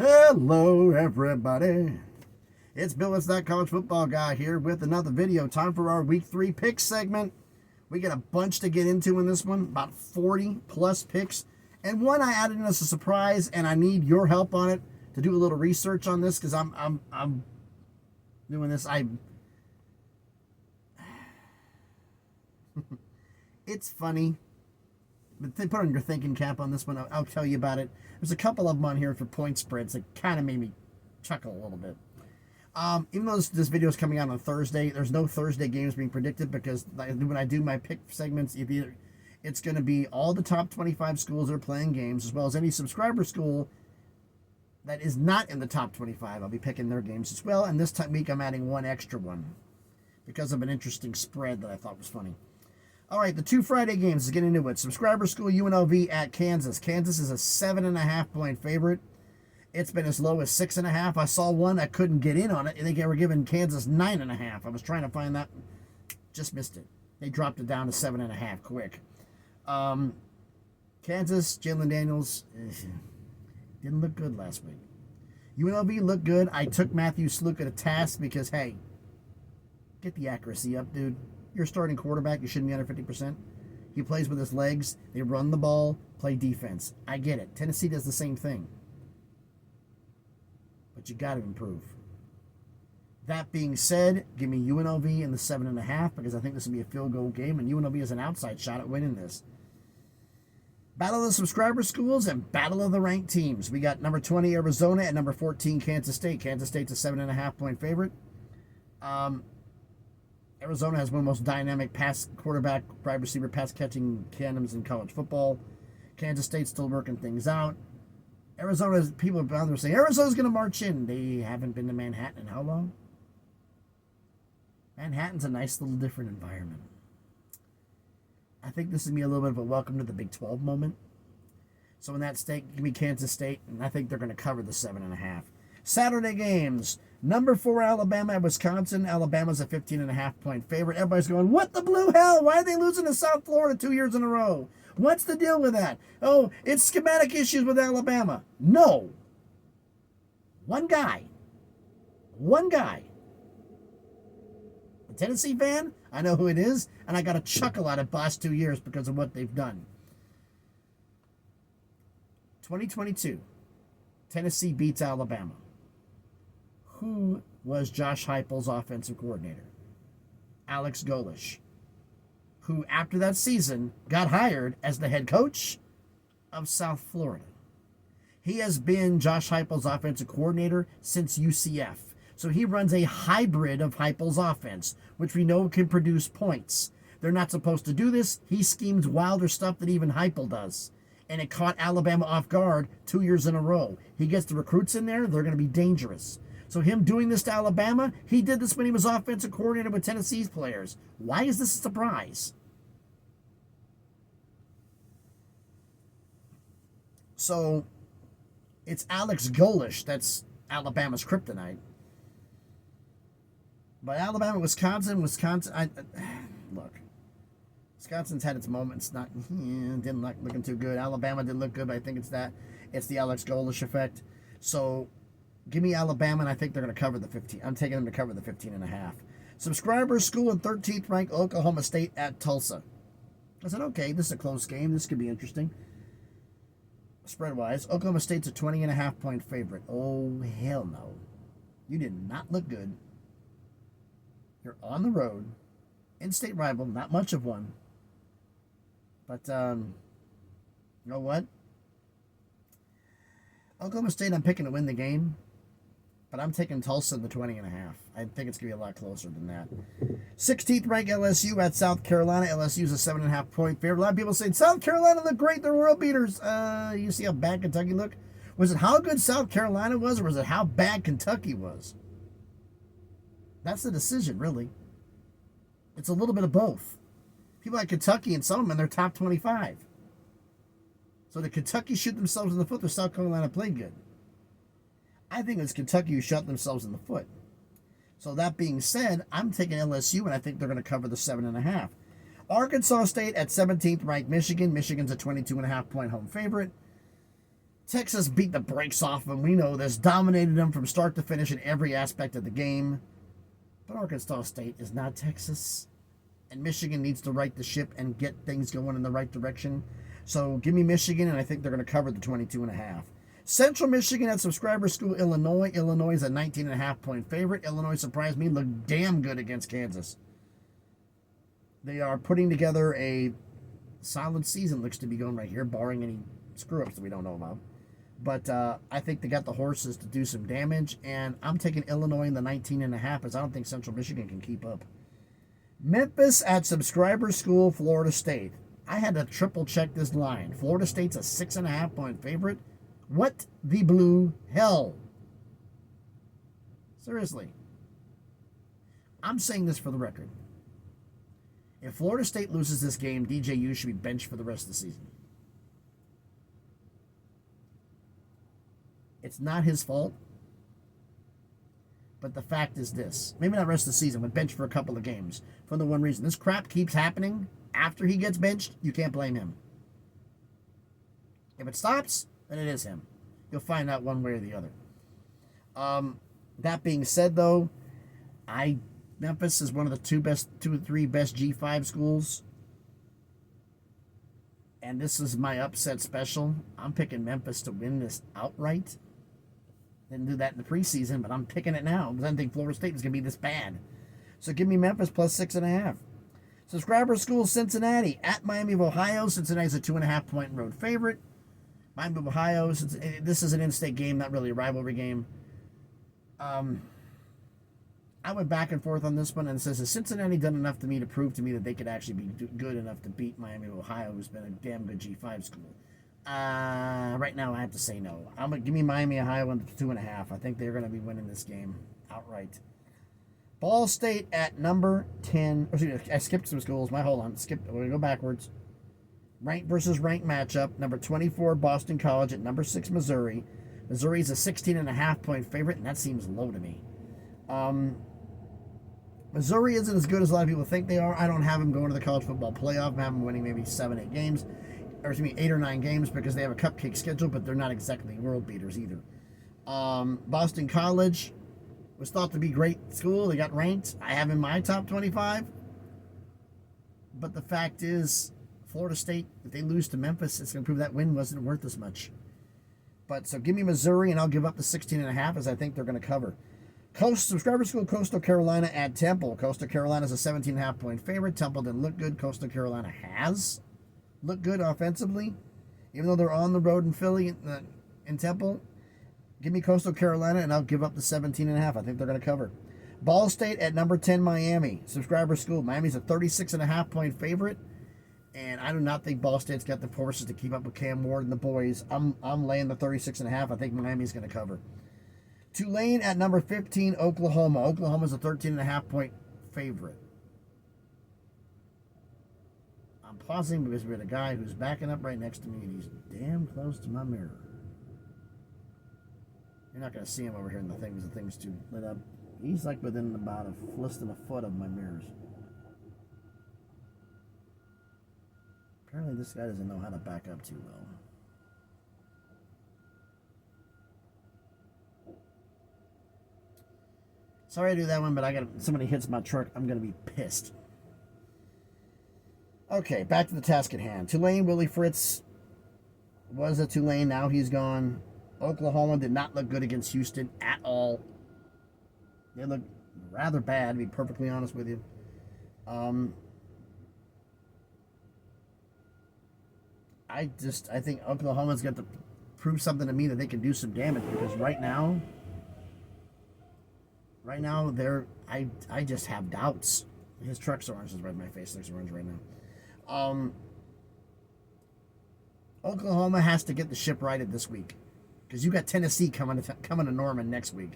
Hello, everybody. It's Bill, it's that college football guy here with another video. Time for our week 3 pick segment. We got a bunch to get into in this one, about 40 plus picks. And one I added in as a surprise, and I need your help on it to do a little research on this because I'm doing this. It's funny. But put on your thinking cap on this one. I'll tell you about it. There's a couple of them on here for point spreads that kind of made me chuckle a little bit. Even though this video is coming out on Thursday, there's no Thursday games being predicted because when I do my pick segments, it's going to be all the top 25 schools that are playing games, as well as any subscriber school that is not in the top 25. I'll be picking their games as well. And this week, I'm adding one extra one because of an interesting spread that I thought was funny. All right, the 2 Friday games, let's get into it. Subscriber school, UNLV at Kansas. Kansas is a 7.5 point favorite. It's been as low as 6.5. I saw one I couldn't get in on it. I think they were giving Kansas 9.5. I was trying to find that. Just missed it. They dropped it down to 7.5 quick. Kansas, Jalen Daniels, didn't look good last week. UNLV looked good. I took Matthew Sluka to task because, hey, get the accuracy up, dude. You're a starting quarterback. You shouldn't be under 50%. He plays with his legs. They run the ball, play defense. I get it. Tennessee does the same thing. But you got to improve. That being said, give me UNLV in the 7.5 because I think this will be a field goal game, and UNLV has an outside shot at winning this. Battle of the subscriber schools and battle of the ranked teams. We got number 20 Arizona and number 14 Kansas State. Kansas State's a 7.5 point favorite. Arizona has one of the most dynamic quarterback, wide receiver, pass catching tandems in college football. Kansas State's still working things out. Arizona's people are out there saying Arizona's going to march in. They haven't been to Manhattan in how long? Manhattan's a nice little different environment. I think this is going to be a little bit of a welcome to the Big 12 moment. So in that state, give me Kansas State, and I think they're going to cover the 7.5. Saturday games. Number 4, Alabama at Wisconsin. Alabama's a 15.5 point favorite. Everybody's going, what the blue hell? Why are they losing to South Florida 2 years in a row? What's the deal with that? Oh, it's schematic issues with Alabama. No. One guy. A Tennessee fan? I know who it is, and I got a chuckle out of the last 2 years because of what they've done. 2022. Tennessee beats Alabama. Who was Josh Heupel's offensive coordinator? Alex Golesh, who after that season got hired as the head coach of South Florida. He has been Josh Heupel's offensive coordinator since UCF. So he runs a hybrid of Heupel's offense, which we know can produce points. They're not supposed to do this. He schemes wilder stuff than even Heupel does. And it caught Alabama off guard 2 years in a row. He gets the recruits in there, they're going to be dangerous. So him doing this to Alabama, he did this when he was offensive coordinator with Tennessee's players. Why is this a surprise? So it's Alex Golesh that's Alabama's kryptonite. But Alabama, Wisconsin, look. Wisconsin's had its moments. Didn't look looking too good. Alabama didn't look good, but I think it's the Alex Golesh effect. So give me Alabama, and I think they're going to cover the 15. I'm taking them to cover the 15.5. Subscribers school in 13th ranked Oklahoma State at Tulsa. I said, okay, this is a close game. This could be interesting. Spread-wise, Oklahoma State's a 20.5 point favorite. Oh, hell no. You did not look good. You're on the road. In-state rival, not much of one. But, you know what? Oklahoma State, I'm picking to win the game. But I'm taking Tulsa in the 20.5. I think it's going to be a lot closer than that. 16th ranked LSU at South Carolina. LSU's a 7.5 point favorite. A lot of people saying, South Carolina look great. They're world beaters. You see how bad Kentucky looked? Was it how good South Carolina was, or was it how bad Kentucky was? That's the decision, really. It's a little bit of both. People like Kentucky and some of them in their top 25. So did Kentucky shoot themselves in the foot, or South Carolina played good? I think it's Kentucky who shot themselves in the foot. So that being said, I'm taking LSU, and I think they're going to cover the 7.5. Arkansas State at 17th ranked Michigan. Michigan's a 22.5 point home favorite. Texas beat the brakes off them. We know this. Dominated them from start to finish in every aspect of the game. But Arkansas State is not Texas. And Michigan needs to right the ship and get things going in the right direction. So give me Michigan, and I think they're going to cover the 22.5. Central Michigan at Subscriber School, Illinois. Illinois is a 19.5-point favorite. Illinois surprised me. Looked damn good against Kansas. They are putting together a solid season, looks to be going right here, barring any screw-ups that we don't know about. But I think they got the horses to do some damage, and I'm taking Illinois in the 19.5 as I don't think Central Michigan can keep up. Memphis at Subscriber School, Florida State. I had to triple check this line. Florida State's a 6.5-point favorite. What the blue hell? Seriously. I'm saying this for the record. If Florida State loses this game, DJU should be benched for the rest of the season. It's not his fault. But the fact is this. Maybe not the rest of the season, but benched for a couple of games. For the one reason. This crap keeps happening after he gets benched. You can't blame him. If it stops, then it is him. You'll find out one way or the other. That being said, though, Memphis is one of the two or three best G5 schools. And this is my upset special. I'm picking Memphis to win this outright. Didn't do that in the preseason, but I'm picking it now because I didn't think Florida State was going to be this bad. So give me Memphis plus 6.5. Subscriber School, Cincinnati at Miami of Ohio. Cincinnati's a 2.5-point road favorite. Miami of Ohio, this is an in-state game, not really a rivalry game. I went back and forth on this one, and it says, has Cincinnati done enough to me to prove to me that they could actually be good enough to beat Miami of Ohio, who's been a damn good G5 school? Right now, I have to say no. I'm gonna give me Miami, Ohio, and 2.5. I think they're going to be winning this game outright. Ball State at number 10. I skipped some schools. Hold on. We're going to go backwards. Ranked versus ranked matchup. Number 24, Boston College at number 6, Missouri. Missouri is a 16.5-point favorite, and that seems low to me. Missouri isn't as good as a lot of people think they are. I don't have them going to the college football playoff. I have them winning maybe 7-8 games. Or excuse me, 8 or 9 games because they have a cupcake schedule, but they're not exactly world beaters either. Boston College was thought to be a great school. They got ranked. I have in my top 25. But the fact is, Florida State, if they lose to Memphis, it's going to prove that win wasn't worth as much. But so give me Missouri, and I'll give up the 16.5 as I think they're going to cover. Subscriber School, Coastal Carolina at Temple. Coastal Carolina is a 17.5-point favorite. Temple didn't look good. Coastal Carolina has looked good offensively, even though they're on the road in Philly in Temple. Give me Coastal Carolina, and I'll give up the 17.5. I think they're going to cover. Ball State at number 10, Miami. Subscriber School. Miami's a 36.5-point favorite, and I do not think Ball State's got the forces to keep up with Cam Ward and the boys. I'm laying the 36.5. I think Miami's going to cover. Tulane at number 15, Oklahoma. Oklahoma's a 13.5-point favorite. I'm pausing because we have a guy who's backing up right next to me, and he's damn close to my mirror. You're not going to see him over here in the thing's too lit up. He's like within about less than a foot of my mirrors. Apparently this guy doesn't know how to back up too well. Sorry to do that one, but somebody hits my truck, I'm going to be pissed. Okay, back to the task at hand. Tulane, Willie Fritz was at Tulane. Now he's gone. Oklahoma did not look good against Houston at all. They looked rather bad, to be perfectly honest with you. I think Oklahoma's got to prove something to me that they can do some damage, because right now I just have doubts. His truck's orange is right in my face. Looks orange right now. Oklahoma has to get the ship righted this week, because you got Tennessee coming to Norman next week,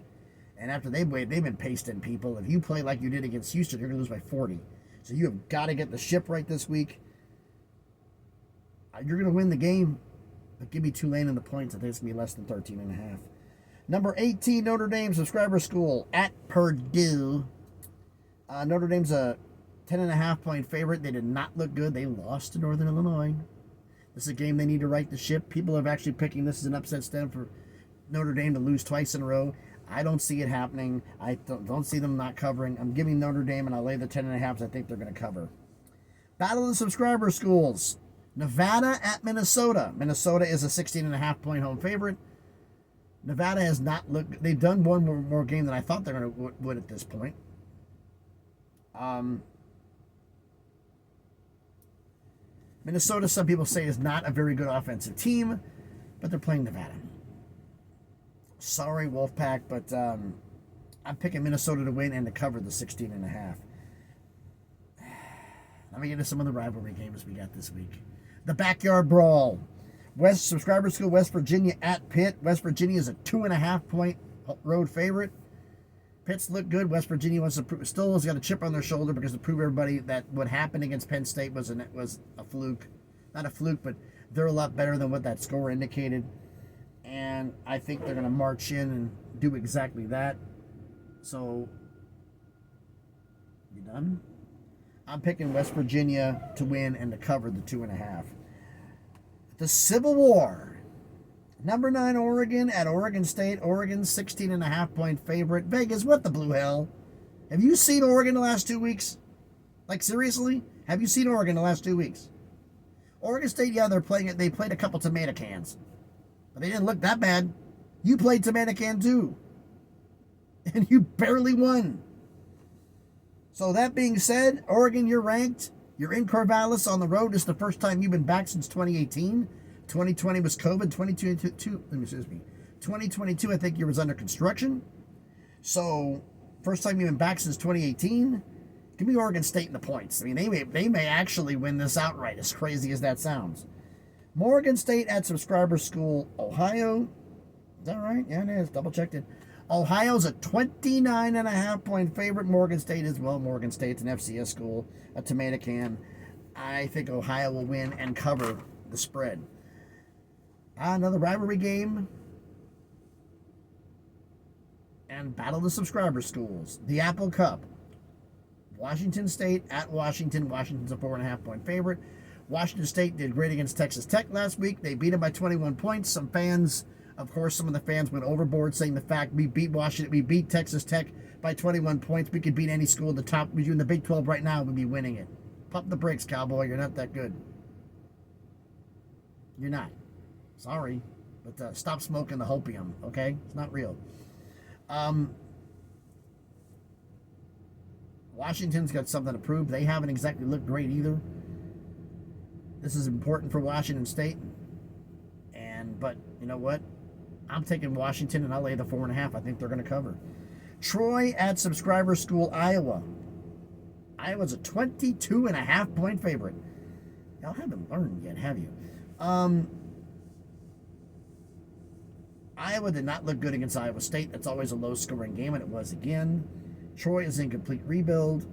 and after they've been pasting people. If you play like you did against Houston, you're gonna lose by 40. So you have got to get the ship right this week. You're gonna win the game, but give me Tulane in the points. I think it's gonna be less than 13.5. Number 18, Notre Dame, Subscriber School at Purdue. Notre Dame's a 10.5-point favorite. They did not look good. They lost to Northern Illinois. This is a game they need to right the ship. People are actually picking this as an upset stem for Notre Dame to lose twice in a row. I don't see it happening. I don't see them not covering. I'm giving Notre Dame, and I'll lay the 10.5. I think they're going to cover. Battle of the subscriber schools. Nevada at Minnesota. Minnesota is a 16.5-point home favorite. Nevada has not looked. They've done one more game than I thought they would at this point. Minnesota, some people say, is not a very good offensive team, but they're playing Nevada. Sorry, Wolfpack, but I'm picking Minnesota to win and to cover the 16.5. Let me get into some of the rivalry games we got this week. The Backyard Brawl. West Subscriber School, West Virginia at Pitt. West Virginia is a 2.5-point road favorite. Pitt's look good. West Virginia still has got a chip on their shoulder because to prove everybody that what happened against Penn State was a fluke. Not a fluke, but they're a lot better than what that score indicated. And I think they're going to march in and do exactly that. So, you done? I'm picking West Virginia to win and to cover the 2.5. The Civil War. Number 9 Oregon at Oregon State. Oregon's 16.5-point favorite. Vegas, what the blue hell? Have you seen Oregon the last 2 weeks? Like, seriously? Have you seen Oregon the last 2 weeks? Oregon State, yeah, they played a couple tomato cans. But they didn't look that bad. You played tomato can too. And you barely won. So that being said, Oregon, you're ranked. You're in Corvallis on the road. This is the first time you've been back since 2018. 2020 was COVID. 2022, I think you was under construction. So, first time you've been back since 2018. Give me Oregon State in the points. I mean, they may actually win this outright, as crazy as that sounds. Morgan State at Subscriber School, Ohio. Is that right? Yeah, it is. Double checked it. Ohio's a 29.5-point favorite. Morgan State as well. Morgan State's an FCS school, a tomato can. I think Ohio will win and cover the spread. Another rivalry game. And Battle of the Subscriber Schools. The Apple Cup. Washington State at Washington. Washington's a 4.5-point favorite. Washington State did great against Texas Tech last week. They beat them by 21 points. Some of the fans went overboard saying the fact we beat Texas Tech by 21 points. We could beat any school at the top. We're in the Big 12 right now. We'd be winning it. Pump the brakes, Cowboy. You're not that good. You're not. Sorry. But stop smoking the hopium, okay? It's not real. Washington's got something to prove. They haven't exactly looked great either. This is important for Washington State. But you know what? I'm taking Washington, and I'll lay the 4.5. I think they're going to cover. Troy at Subscriber School, Iowa. Iowa's a 22.5-point favorite. Y'all haven't learned yet, have you? Iowa did not look good against Iowa State. That's always a low-scoring game, and it was again. Troy is in complete rebuild,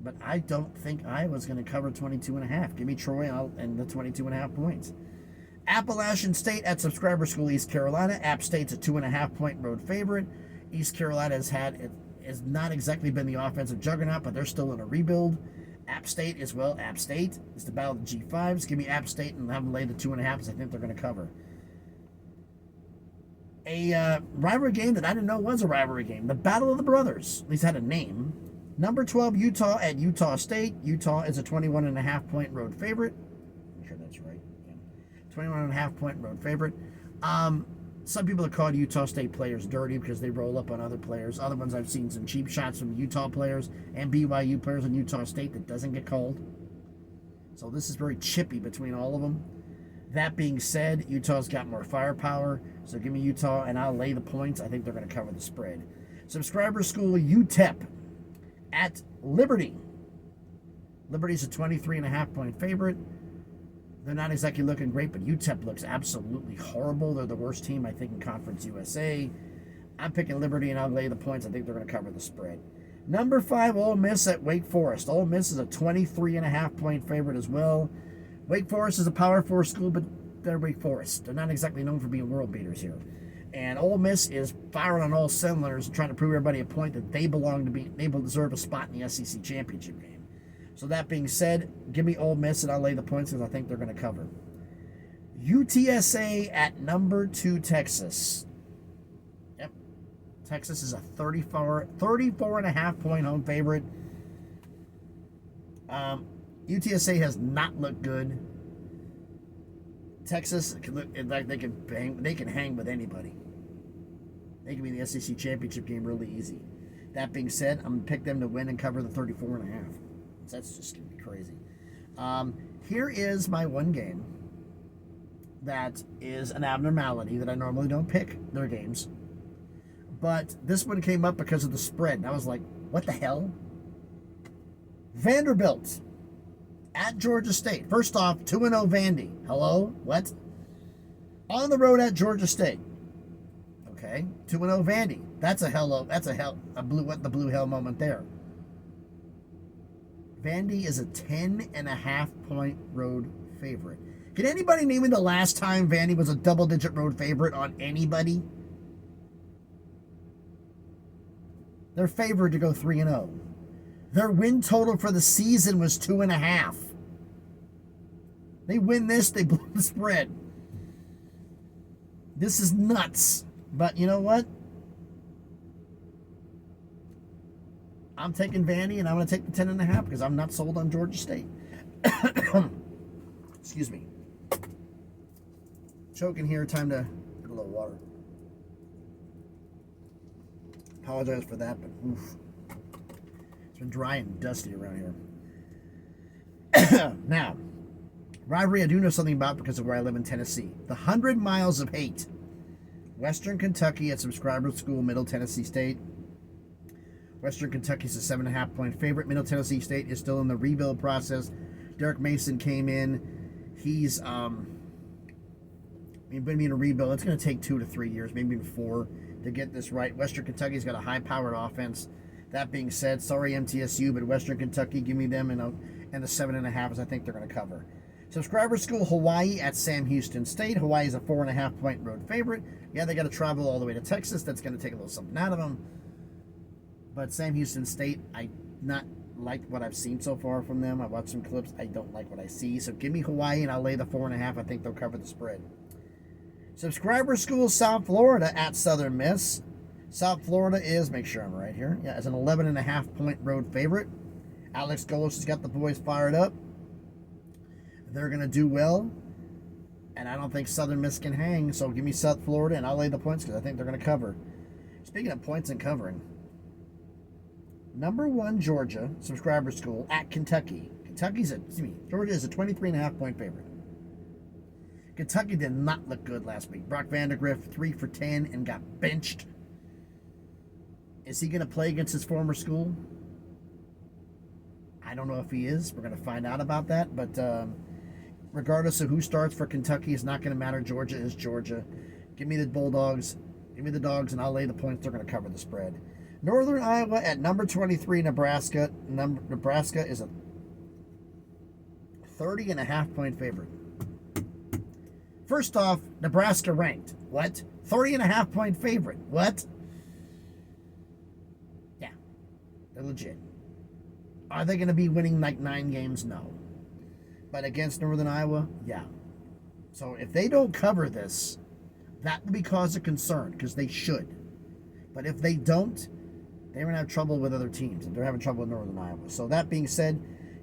but I don't think Iowa's going to cover 22.5. Give me Troy and the 22.5 points. Appalachian State at Subscriber School, East Carolina. App State's a 2.5-point road favorite. East Carolina has not exactly been the offensive juggernaut, but they're still in a rebuild. App State as well. App State is the battle of the G5s. Give me App State and have them lay the 2.5. I think they're going to cover. A rivalry game that I didn't know was a rivalry game. The Battle of the Brothers. At least had a name. Number 12, Utah at Utah State. Utah is a 21.5-point road favorite. I'm sure that's right. 21.5-point road favorite. Some people have called Utah State players dirty because they roll up on other players. Other ones, I've seen some cheap shots from Utah players and BYU players in Utah State that doesn't get called. So this is very chippy between all of them. That being said, Utah's got more firepower. So give me Utah, and I'll lay the points. I think they're going to cover the spread. Subscriber School, UTEP at Liberty. Liberty's a 23.5-point favorite. They're not exactly looking great, but UTEP looks absolutely horrible. They're the worst team, I think, in Conference USA. I'm picking Liberty, and I'll lay the points. I think they're going to cover the spread. Number 5, Ole Miss at Wake Forest. Ole Miss is a 23.5-point favorite as well. Wake Forest is a Power 4 school, but they're Wake Forest. They're not exactly known for being world beaters here. And Ole Miss is firing on all cylinders and trying to prove everybody a point that they deserve a spot in the SEC championship game. So that being said, give me Ole Miss and I'll lay the points because I think they're going to cover. UTSA at number 2, Texas. Yep. Texas is a 34 and a half point home favorite. UTSA has not looked good. Texas can look like they can hang with anybody. They can be in the SEC championship game really easy. That being said, I'm going to pick them to win and cover the 34 and a half. That's just going to be crazy. Here is my one game that is an abnormality that I normally don't pick their games. But this one came up because of the spread. And I was like, what the hell? Vanderbilt at Georgia State. First off, 2-0 Vandy. Hello? What? On the road at Georgia State. Okay, 2-0 Vandy. That's a blue hell moment there. Vandy is a 10.5 point road favorite. Can anybody name me the last time Vandy was a double-digit road favorite on anybody? They're favored to go 3-0. Their win total for the season was 2.5. They win this, they blow the spread. This is nuts. But you know what? I'm taking Vandy, and I'm going to take the 10.5 because I'm not sold on Georgia State. Excuse me. Choking here. Time to get a little water. Apologize for that, but oof. It's been dry and dusty around here. Now, rivalry I do know something about because of where I live in Tennessee. The 100 Miles of Hate. Western Kentucky at Subscriber School, Middle Tennessee State. Western Kentucky is a 7.5 point favorite. Middle Tennessee State is still in the rebuild process. Derek Mason came in. He's going to be in a rebuild. It's going to take 2 to 3 years, maybe even 4, to get this right. Western Kentucky's got a high-powered offense. That being said, sorry MTSU, but Western Kentucky, give me them, and the 7.5 is I think they're going to cover. Subscriber School, Hawaii at Sam Houston State. Hawaii is a 4.5 point road favorite. Yeah, they got to travel all the way to Texas. That's going to take a little something out of them. But Sam Houston State, I not like what I've seen so far from them. I watched some clips. I don't like what I see. So give me Hawaii, and I'll lay the 4.5. I think they'll cover the spread. Subscriber School, South Florida at Southern Miss. South Florida is, make sure I'm right here, yeah, is an 11.5 point road favorite. Alex Golos has got the boys fired up. They're going to do well. And I don't think Southern Miss can hang. So give me South Florida, and I'll lay the points because I think they're going to cover. Speaking of points and covering, number 1 Georgia, Subscriber School, at Kentucky. Georgia is a 23.5 point favorite. Kentucky did not look good last week. Brock Vandegrift, 3 for 10 and got benched. Is he going to play against his former school? I don't know if he is. We're going to find out about that. But regardless of who starts for Kentucky, it's not going to matter. Georgia is Georgia. Give me the Bulldogs. Give me the Dogs, and I'll lay the points. They're going to cover the spread. Northern Iowa at number 23, Nebraska. Nebraska is a 30.5 point favorite. First off, Nebraska ranked. What? 30.5 point favorite. What? Yeah. They're legit. Are they going to be winning like 9 games? No. But against Northern Iowa, yeah. So if they don't cover this, that will be cause of concern because they should. But if they don't, they're going to have trouble with other teams. They're having trouble with Northern Iowa. So that being said,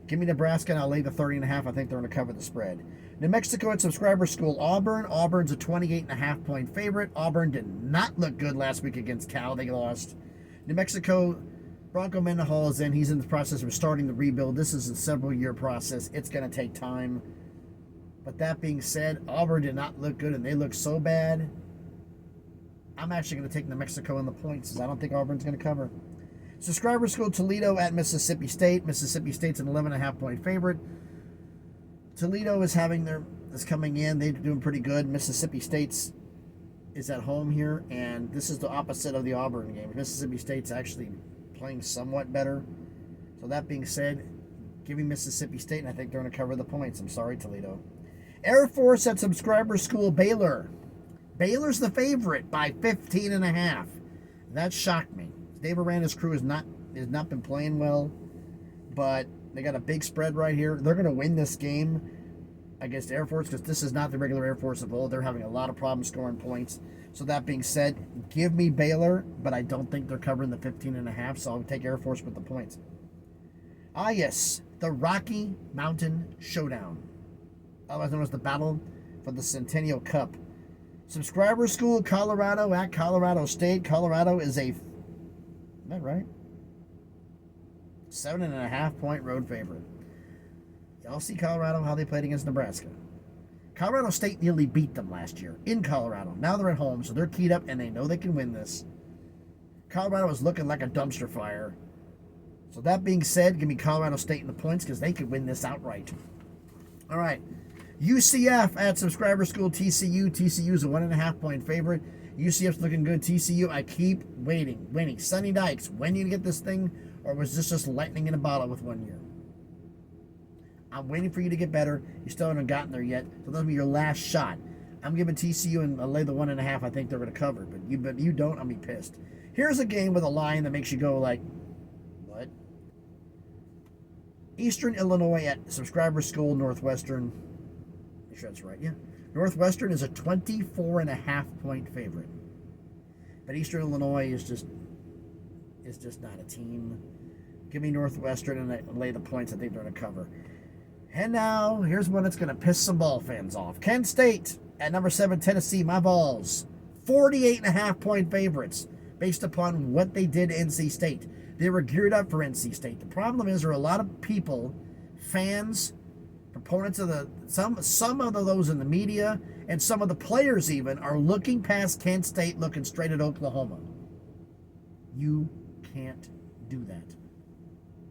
give me Nebraska, and I'll lay the 30.5. I think they're going to cover the spread. New Mexico at Subscriber School, Auburn. Auburn's a 28.5 point favorite. Auburn did not look good last week against Cal. They lost. New Mexico, Bronco Mendenhall is in. He's in the process of starting the rebuild. This is a several-year process. It's going to take time. But that being said, Auburn did not look good, and they look so bad. I'm actually going to take New Mexico in the points, because I don't think Auburn's going to cover. Subscriber School, Toledo at Mississippi State. Mississippi State's an 11.5 point favorite. Toledo is coming in. They're doing pretty good. Mississippi State's is at home here, and this is the opposite of the Auburn game. Mississippi State's actually playing somewhat better. So that being said, give me Mississippi State, and I think they're going to cover the points. I'm sorry, Toledo. Air Force at Subscriber School, Baylor. Baylor's the favorite by 15.5. That shocked me. Dave Aranda's crew has not been playing well, but they got a big spread right here. They're going to win this game. against Air Force, because this is not the regular Air Force of old. They're having a lot of problems scoring points. So that being said, give me Baylor, but I don't think they're covering the 15.5, so I'll take Air Force with the points. Ah, yes, the Rocky Mountain Showdown, otherwise known as the Battle for the Centennial Cup. Subscriber School, Colorado at Colorado State. Colorado is a, is that right? 7.5 point road favorite. Y'all see Colorado, how they played against Nebraska. Colorado State nearly beat them last year in Colorado. Now they're at home, so they're keyed up, and they know they can win this. Colorado is looking like a dumpster fire. So that being said, give me Colorado State in the points, because they could win this outright. All right. UCF at Subscriber School, TCU. TCU is a 1.5 point favorite. UCF's looking good. TCU, I keep waiting. Sonny Dykes, when are you going to get this thing, or was this just lightning in a bottle with 1 year? I'm waiting for you to get better. You still haven't gotten there yet. So that'll be your last shot. I'm giving TCU and I'll lay the 1.5. I think they're going to cover. But you don't, I'll be pissed. Here's a game with a line that makes you go like, what? Eastern Illinois at Subscriber School, Northwestern. Make sure that's right. Yeah. Northwestern is a 24.5 point favorite. But Eastern Illinois is just not a team. Give me Northwestern and I lay the points. I think they're going to cover. And now, here's one that's going to piss some ball fans off. Kent State at number 7, Tennessee, my Vols. 48.5 point favorites based upon what they did at NC State. They were geared up for NC State. The problem is there are a lot of people, fans, proponents of some of those in the media, and some of the players even, are looking past Kent State, looking straight at Oklahoma. You can't do that.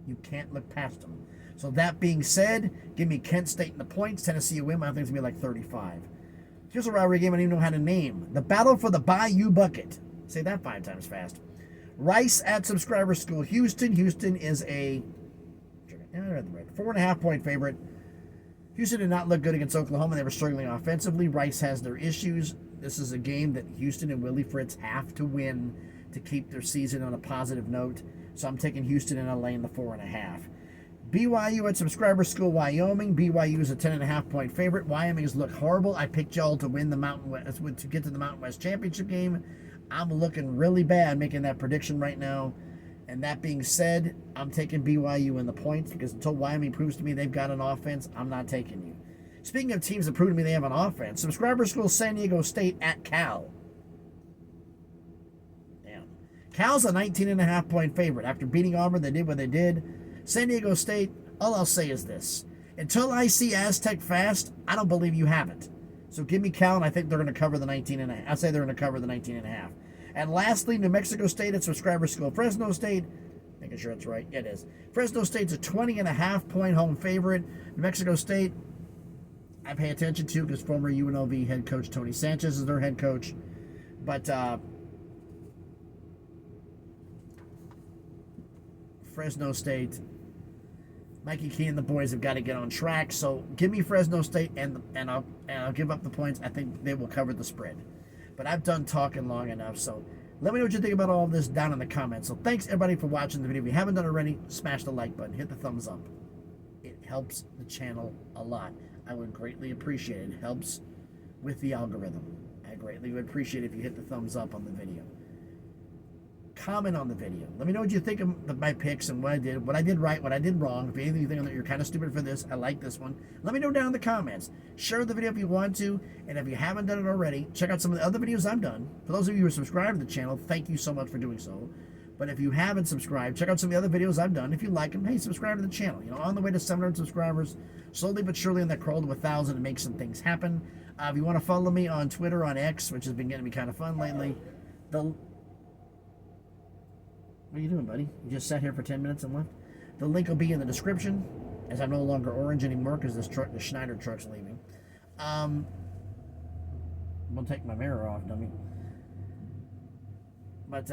You can't look past them. So that being said, give me Kent State in the points. Tennessee a win. I think it's going to be like 35. Here's a rivalry game I don't even know how to name. The Battle for the Bayou Bucket. Say that 5 times fast. Rice at Subscriber School, Houston. Houston is a 4.5 point favorite. Houston did not look good against Oklahoma. They were struggling offensively. Rice has their issues. This is a game that Houston and Willie Fritz have to win to keep their season on a positive note. So I'm taking Houston and I'm laying the 4.5. BYU at Subscriber School, Wyoming. BYU is a 10.5 point favorite. Wyoming has looked horrible. I picked y'all to win the Mountain West, to get to the Mountain West Championship game. I'm looking really bad making that prediction right now. And that being said, I'm taking BYU in the points, because until Wyoming proves to me they've got an offense, I'm not taking you. Speaking of teams that prove to me they have an offense, Subscriber School, San Diego State at Cal. Damn. Cal's a 19.5 point favorite. After beating Auburn, they did what they did. San Diego State, all I'll say is this. Until I see Aztec fast, I don't believe you have it. So give me Cal, and I think they're going to cover the 19.5. I say they're going to cover the 19.5. And lastly, New Mexico State at Subscriber School. Fresno State, making sure it's right. Yeah, it is. Fresno State's a 20.5 point home favorite. New Mexico State, I pay attention to because former UNLV head coach Tony Sanchez is their head coach. But Fresno State, Mikey Key and the boys have got to get on track. So give me Fresno State, and I'll give up the points. I think they will cover the spread. But I've done talking long enough, so let me know what you think about all of this down in the comments. So thanks everybody for watching the video. If you haven't done it already, smash the like button, hit the thumbs up. It helps the channel a lot. I would greatly appreciate it. It helps with the algorithm. I greatly would appreciate it if you hit the thumbs up on the video. Comment on the video. Let me know what you think of my picks and what I did right, what I did wrong. If anything you think that you're kind of stupid for this, I like this one, let me know down in the comments. Share the video if you want to, and if you haven't done it already, check out some of the other videos I've done. For those of you who are subscribed to the channel, thank you so much for doing so. But if you haven't subscribed, check out some of the other videos I've done. If you like them, hey, subscribe to the channel. You know, on the way to 700 subscribers, slowly but surely on that crawl to 1,000 to make some things happen. If you want to follow me on Twitter, on X, which has been getting me kind of fun lately, what are you doing, buddy? You just sat here for 10 minutes and left? The link will be in the description, as I'm no longer orange anymore because the Schneider truck's leaving. I'm going to take my mirror off, dummy. But,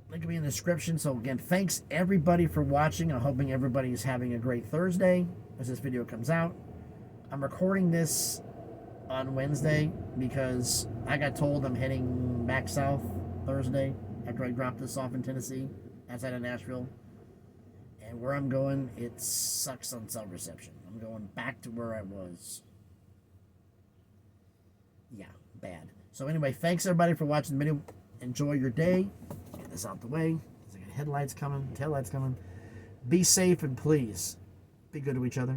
link will be in the description. So, again, thanks everybody for watching. I'm hoping everybody is having a great Thursday as this video comes out. I'm recording this on Wednesday because I got told I'm heading back south Thursday after I drop this off in Tennessee, outside of Nashville. And where I'm going, it sucks on cell reception. I'm going back to where I was. Yeah, bad. So anyway, thanks everybody for watching the video. Enjoy your day. Get this out the way. I got headlights coming, taillights coming. Be safe and please be good to each other.